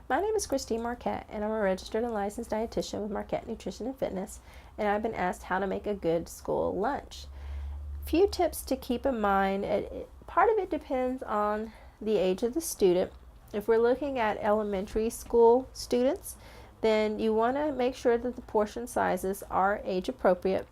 My name is Christine Marquette, and I'm a registered and licensed dietitian with Marquette Nutrition and Fitness, and I've been asked how to make a good school lunch. Few tips to keep in mind. Part of it depends on the age of the student. If we're looking at elementary school students, then you want to make sure that the portion sizes are age appropriate.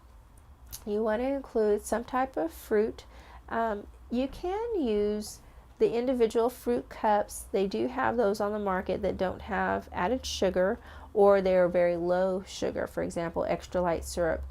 You want to include some type of fruit. You can use the individual fruit cups. They do have those on the market that don't have added sugar, or they're very low sugar. For example, extra light syrup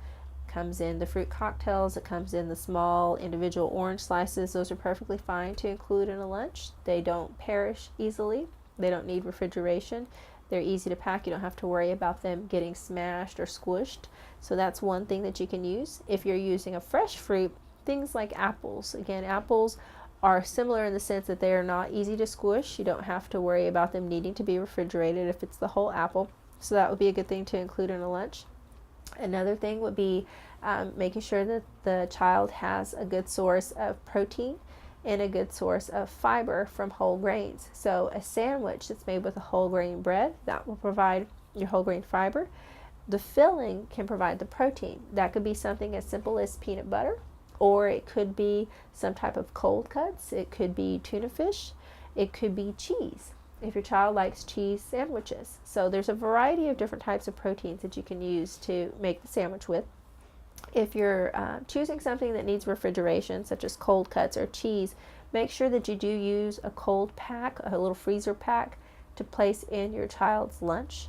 comes in the fruit cocktails. It comes in the small individual orange slices. Those are perfectly fine to include in a lunch. They don't perish easily. They don't need refrigeration. They're easy to pack. You don't have to worry about them getting smashed or squished. So that's one thing that you can use. If you're using a fresh fruit, things like apples. Again, apples are similar in the sense that they are not easy to squish. You don't have to worry about them needing to be refrigerated if it's the whole apple. So that would be a good thing to include in a lunch. Another thing would be making sure that the child has a good source of protein and a good source of fiber from whole grains. So a sandwich that's made with a whole grain bread, that will provide your whole grain fiber. The filling can provide the protein. That could be something as simple as peanut butter, or it could be some type of cold cuts. It could be tuna fish. It could be cheese, if your child likes cheese sandwiches. So there's a variety of different types of proteins that you can use to make the sandwich with. If you're choosing something that needs refrigeration, such as cold cuts or cheese, make sure that you do use a cold pack, a little freezer pack, to place in your child's lunch.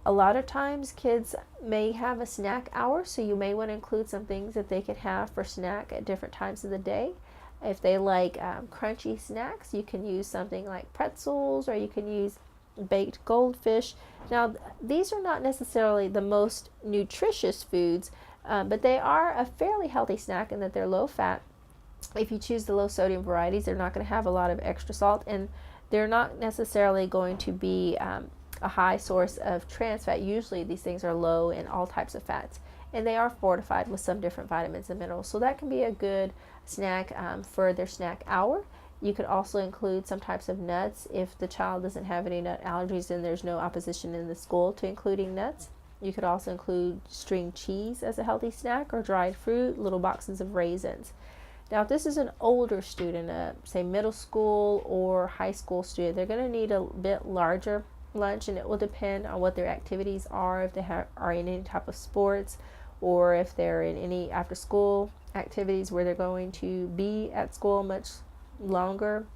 A lot of times kids may have a snack hour, so you may want to include some things that they can have for snack at different times of the day. If they like crunchy snacks, you can use something like pretzels, or you can use baked goldfish. Now, these are not necessarily the most nutritious foods, but they are a fairly healthy snack in that they're low fat. If you choose the low sodium varieties, they're not going to have a lot of extra salt, and they're not necessarily going to be a high source of trans fat. Usually these things are low in all types of fats, and they are fortified with some different vitamins and minerals. So that can be a good snack for their snack hour. You could also include some types of nuts if the child doesn't have any nut allergies and there's no opposition in the school to including nuts. You could also include string cheese as a healthy snack, or dried fruit, little boxes of raisins. Now, if this is an older student, say middle school or high school student, they're going to need a bit larger lunch, and it will depend on what their activities are, if they are in any type of sports, or if they're in any after school activities where they're going to be at school much longer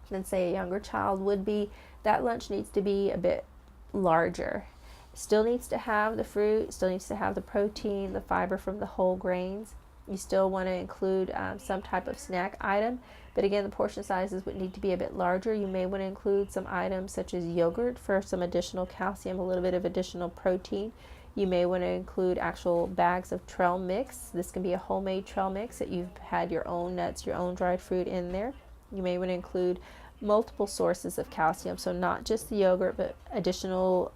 than, say, a younger child would be. That lunch needs to be a bit larger. Still needs to have the fruit, still needs to have the protein, the fiber from the whole grains. You still want to include some type of snack item, but again, the portion sizes would need to be a bit larger. You may want to include some items such as yogurt for some additional calcium, a little bit of additional protein. You may want to include actual bags of trail mix. This can be a homemade trail mix that you've had your own nuts, your own dried fruit in there. You may want to include multiple sources of calcium, so not just the yogurt, but additional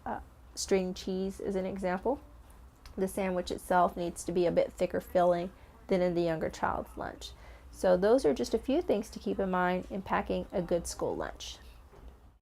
string cheese is an example. The sandwich itself needs to be a bit thicker filling than in the younger child's lunch. So those are just a few things to keep in mind in packing a good school lunch.